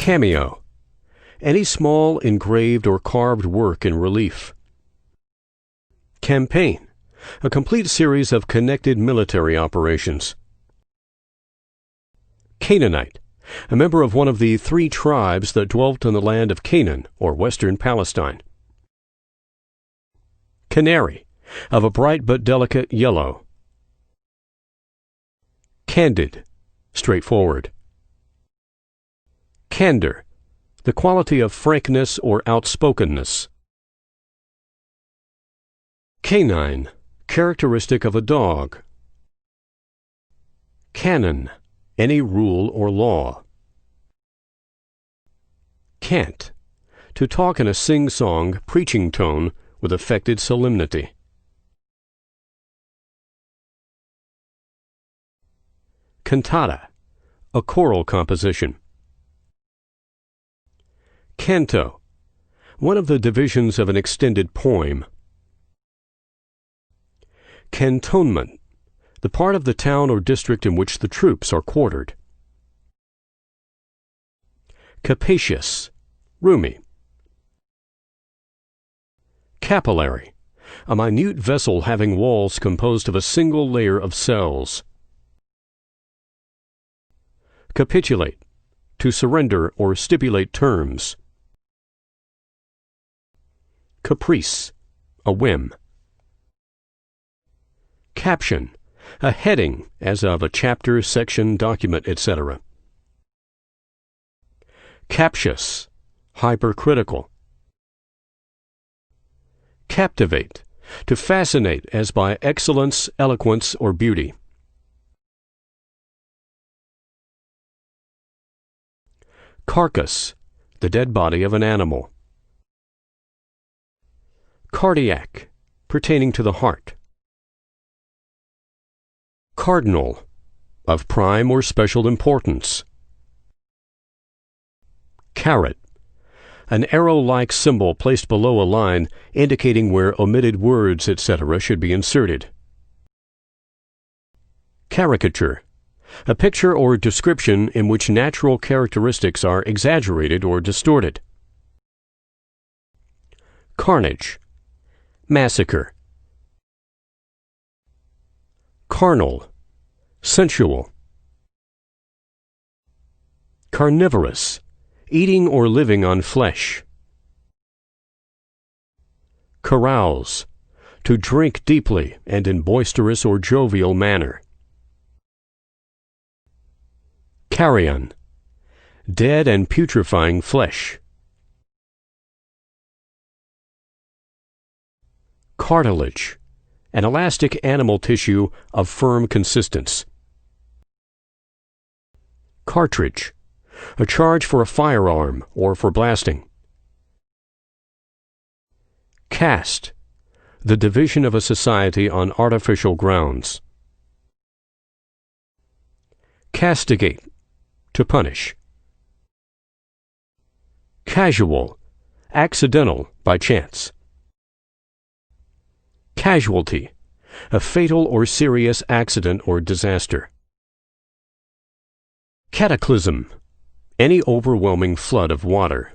Cameo, any small engraved or carved work in relief. Campaign, a complete series of connected military operations. Canaanite, a member of one of the 3 tribes that dwelt in the land of Canaan, or western Palestine. Canary, of a bright but delicate yellow. Candid, straightforward. Candor, the quality of frankness or outspokenness. Canine, characteristic of a dog. Canon, any rule or law. Cant, to talk in a sing-song, preaching tone with affected solemnity. Cantata, a choral composition. Canto, one of the divisions of an extended poem. Cantonment, the part of the town or district in which the troops are quartered. Capacious, roomy. Capillary, a minute vessel having walls composed of a single layer of cells. Capitulate, to surrender or stipulate terms. Caprice, a whim. Caption, a heading, as of a chapter, section, document, etc. Captious, hypercritical. Captivate, to fascinate as by excellence, eloquence, or beauty. Carcass, the dead body of an animal. Cardiac, pertaining to the heart. Cardinal, of prime or special importance. Caret, an arrow-like symbol placed below a line indicating where omitted words, etc. should be inserted. Caricature, a picture or description in which natural characteristics are exaggerated or distorted. Carnage, massacre. Carnal, sensual. Carnivorous, eating or living on flesh. Carouse, to drink deeply and in boisterous or jovial manner. Carrion, dead and putrefying flesh. Cartilage, an elastic animal tissue of firm consistence. Cartridge, a charge for a firearm or for blasting. Caste, the division of a society on artificial grounds. Castigate, to punish. Casual, accidental, by chance. Casualty, a fatal or serious accident or disaster. Cataclysm, any overwhelming flood of water.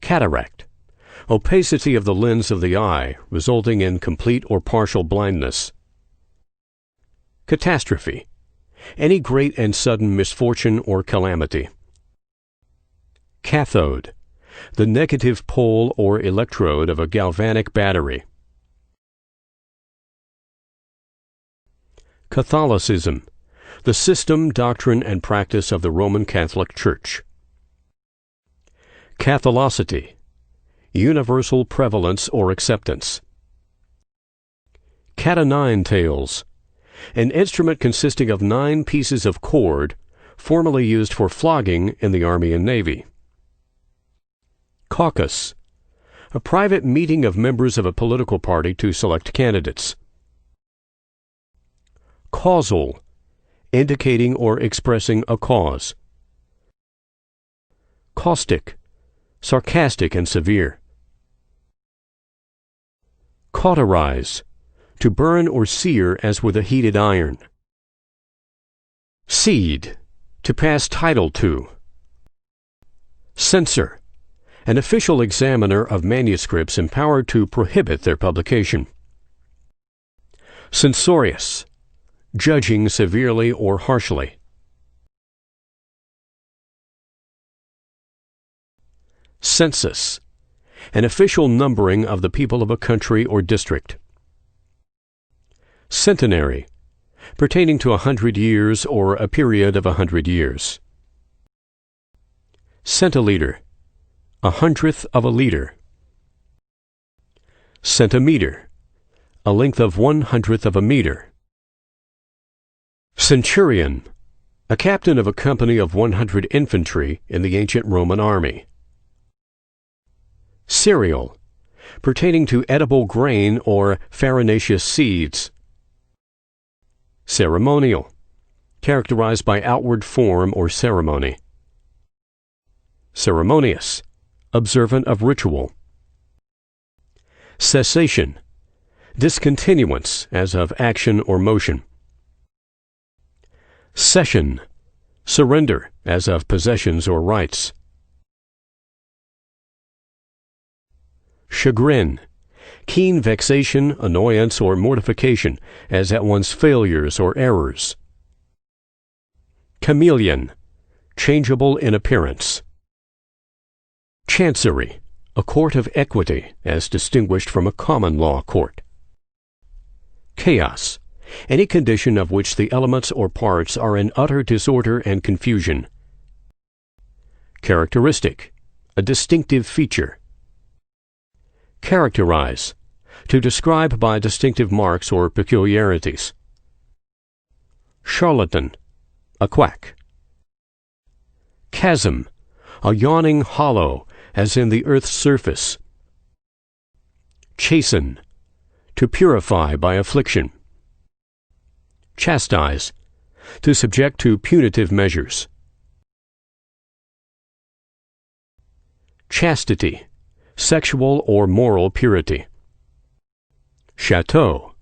Cataract, opacity of the lens of the eye, resulting in complete or partial blindness. Catastrophe, any great and sudden misfortune or calamity. Cathode, the negative pole or electrode of a galvanic battery. Catholicism, the system, doctrine, and practice of the Roman Catholic Church. Catholicity, universal prevalence or acceptance. Cat-o'-nine tails, an instrument consisting of 9 pieces of cord, formerly used for flogging in the Army and Navy. Caucus, a private meeting of members of a political party to select candidates. Causal, indicating or expressing a cause. Caustic, sarcastic and severe. Cauterize, to burn or sear as with a heated iron. Cede, to pass title to, Censor, an official examiner of manuscripts empowered to prohibit their publication. Censorious, judging severely or harshly. Census, an official numbering of the people of a country or district. Centenary, pertaining to 100 years or a period of 100 years. Centiliter, 100th of a liter. Centimeter, a length of 100th of a meter. Centurion, a captain of a company of 100 infantry in the ancient Roman army. Cereal, pertaining to edible grain or farinaceous seeds. Ceremonial, characterized by outward form or ceremony. Ceremonious, observant of ritual. Cessation, discontinuance as of action or motion. Cession, surrender as of possessions or rights. Chagrin, keen vexation, annoyance, or mortification, as at one's failures or errors. Chameleon, changeable in appearance. Chancery, a court of equity, as distinguished from a common law court. Chaos, any condition of which the elements or parts are in utter disorder and confusion. Characteristic, a distinctive feature. Characterize, to describe by distinctive marks or peculiarities. Charlatan, a quack. Chasm, a yawning hollow, as in the earth's surface. Chasten, to purify by affliction. Chastise, to subject to punitive measures. Chastity, sexual or moral purity. Chateau,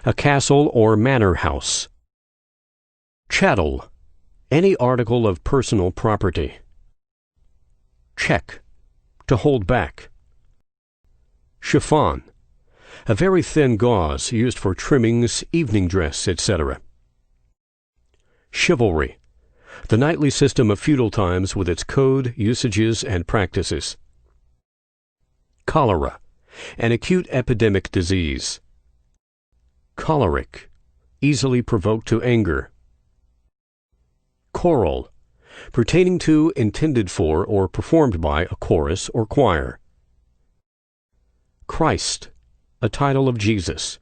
a castle or manor house. Chattel, any article of personal property. Check, to hold back. Chiffon, a very thin gauze used for trimmings, evening dress, etc. Chivalry, the knightly system of feudal times with its code, usages, and practices. Cholera, an acute epidemic disease. Choleric, easily provoked to anger. Choral, pertaining to, intended for, or performed by a chorus or choir. Christ, a title of Jesus.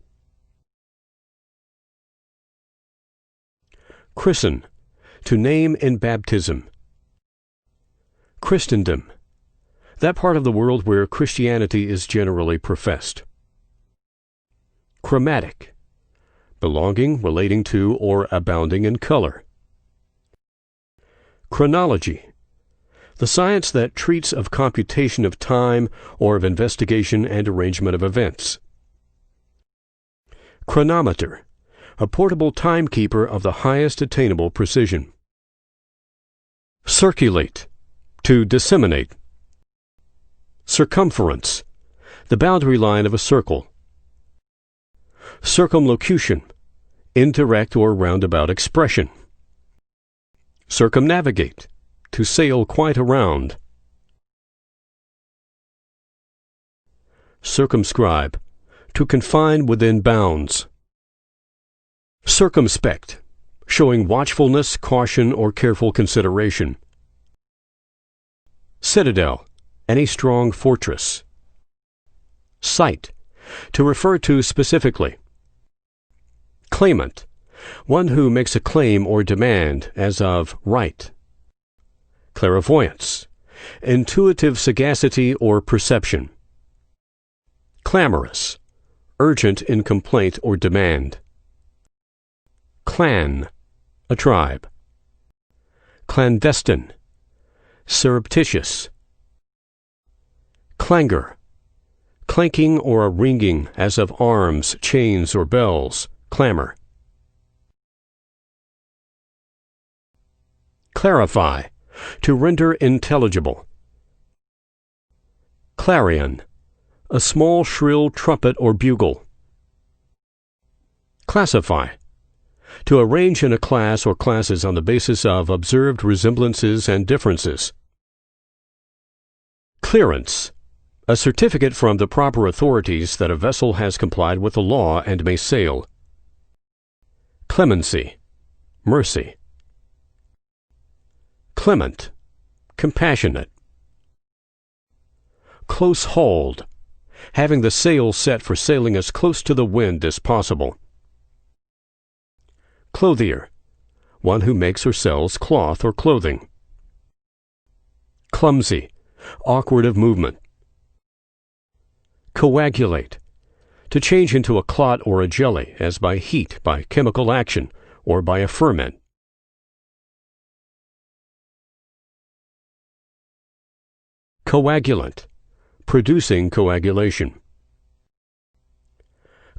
Christen, to name in baptism. Christendom, that part of the world where Christianity is generally professed. Chromatic, belonging, relating to, or abounding in color. Chronology, the science that treats of computation of time or of investigation and arrangement of events. Chronometer, a portable timekeeper of the highest attainable precision. Circulate, to disseminate. Circumference, the boundary line of a circle. Circumlocution, indirect or roundabout expression. Circumnavigate, to sail quite around. Circumscribe, to confine within bounds. Circumspect, showing watchfulness, caution, or careful consideration. Citadel, any strong fortress. Cite, to refer to specifically. Claimant, one who makes a claim or demand, as of right. Clairvoyance, intuitive sagacity or perception. Clamorous, urgent in complaint or demand. Clan, a tribe. Clandestine, surreptitious. Clangor, clanking or a ringing as of arms, chains, or bells, clamor. Clarify, to render intelligible, Clarion, a small shrill trumpet or bugle. Classify, to arrange in a class or classes on the basis of observed resemblances and differences. Clearance, a certificate from the proper authorities that a vessel has complied with the law and may sail. Clemency, mercy. Clement, compassionate. Close-hauled, having the sail set for sailing as close to the wind as possible. Clothier, one who makes or sells cloth or clothing. Clumsy, awkward of movement. Coagulate, to change into a clot or a jelly, as by heat, by chemical action, or by a ferment. Coagulant, producing coagulation.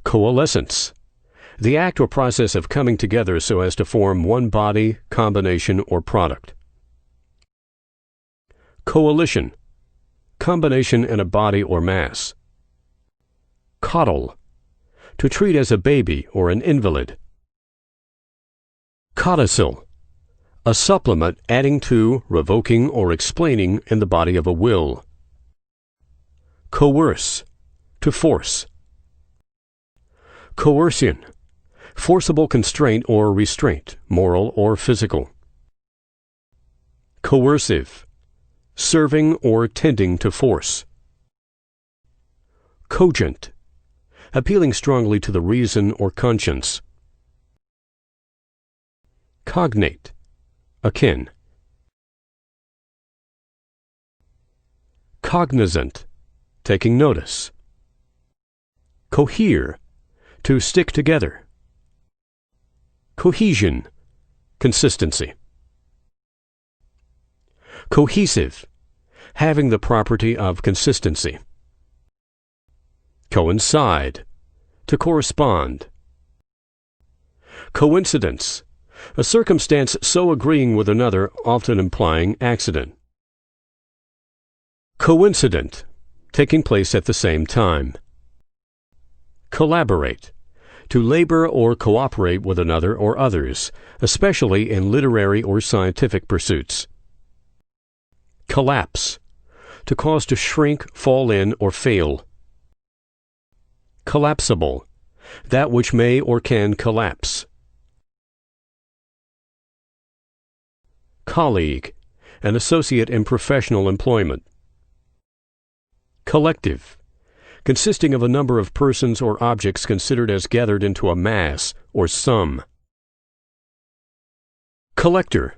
Coalescence, the act or process of coming together so as to form one body, combination, or product. Coalition, combination in a body or mass. Coddle, to treat as a baby or an invalid. Codicil, a supplement adding to, revoking, or explaining in the body of a will. Coerce, to force. Coercion, forcible constraint or restraint, moral or physical. Coercive, serving or tending to force. Cogent, appealing strongly to the reason or conscience. Cognate, akin. Cognizant, taking notice. Cohere, to stick together. Cohesion, consistency. Cohesive, having the property of consistency. Coincide, to correspond. Coincidence, a circumstance so agreeing with another, often implying accident. Coincident, taking place at the same time. Collaborate, to labor or cooperate with another or others, especially in literary or scientific pursuits. Collapse, to cause to shrink, fall in, or fail. Collapsible, that which may or can collapse. Colleague, an associate in professional employment. Collective, consisting of a number of persons or objects considered as gathered into a mass or sum. Collector,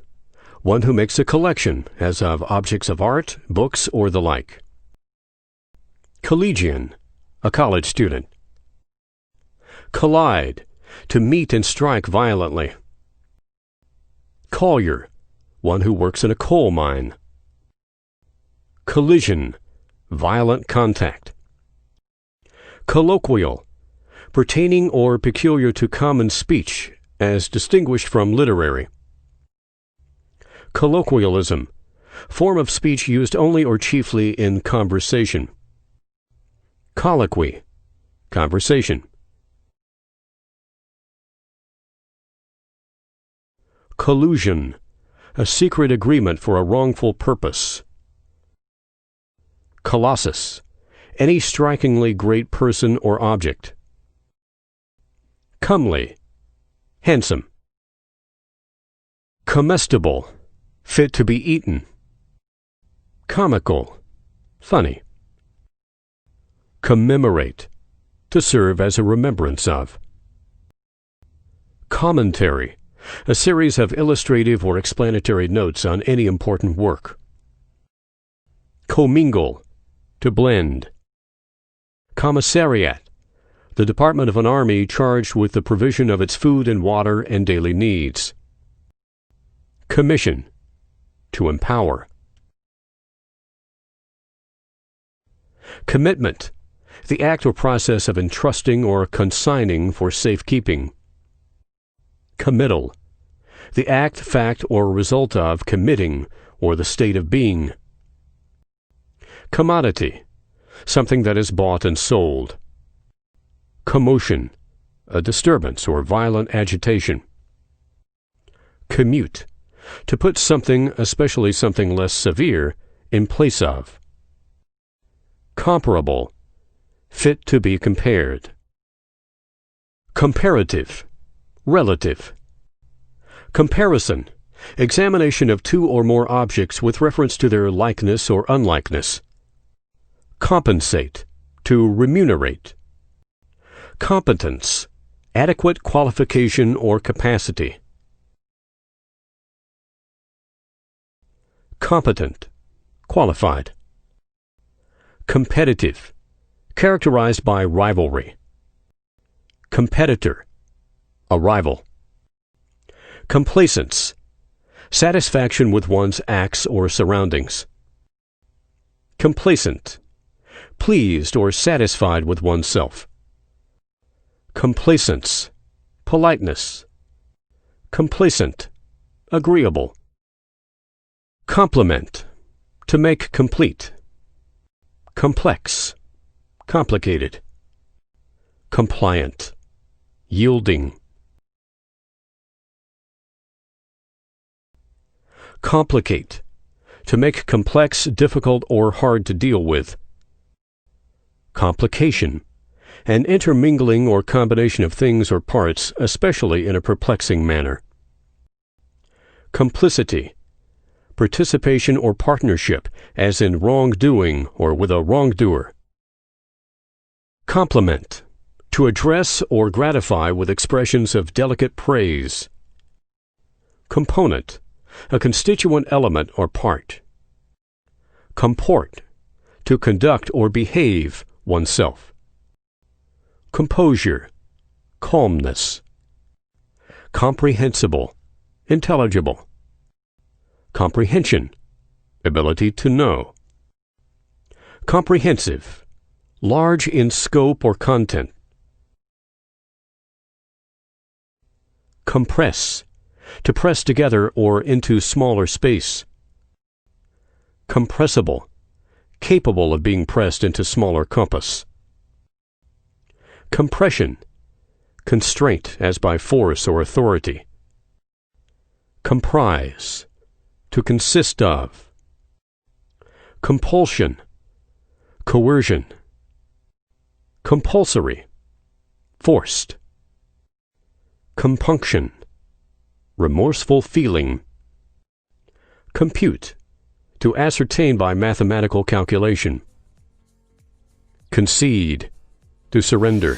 one who makes a collection, as of objects of art, books, or the like. Collegian, a college student. Collide, to meet and strike violently. Collier, one who works in a coal mine. Collision, violent contact. Colloquial, pertaining or peculiar to common speech, as distinguished from literary. Colloquialism, form of speech used only or chiefly in conversation. Colloquy, conversation. Collusion, a secret agreement for a wrongful purpose. Colossus, any strikingly great person or object. Comely, handsome. Comestible, fit to be eaten. Comical, funny. Commemorate, to serve as a remembrance of. Commentary, a series of illustrative or explanatory notes on any important work. Commingle, to blend. Commissariat, the department of an army charged with the provision of its food and water and daily needs. Commission, to empower. Commitment, the act or process of entrusting or consigning for safekeeping. Committal, the act, fact, or result of committing, or the state of being. Commodity, something that is bought and sold. Commotion, a disturbance or violent agitation. Commute, to put something, especially something less severe, in place of. Comparable, fit to be compared. Comparative, relative. Comparison, examination of two or more objects with reference to their likeness or unlikeness. Compensate, to remunerate. Competence, adequate qualification or capacity. Competent, qualified. Competitive, characterized by rivalry. Competitor, a rival. Complacence, satisfaction with one's acts or surroundings. Complacent, pleased or satisfied with oneself. Complacence, politeness. Complacent, agreeable. Complement, to make complete. Complex, complicated. Compliant, yielding. Complicate, to make complex, difficult, or hard to deal with. Complication, an intermingling or combination of things or parts, especially in a perplexing manner. Complicity, participation or partnership, as in wrongdoing or with a wrongdoer. Compliment, to address or gratify with expressions of delicate praise. Component, a constituent element or part. Comport, to conduct or behave oneself. Composure, calmness. Comprehensible, intelligible. Comprehension, ability to know. Comprehensive, large in scope or content. Compress, to press together or into smaller space. Compressible, capable of being pressed into smaller compass. Compression, constraint as by force or authority. Comprise, to consist of. Compulsion, coercion. Compulsory, forced. Compunction, remorseful feeling. Compute, to ascertain by mathematical calculation. Concede, to surrender.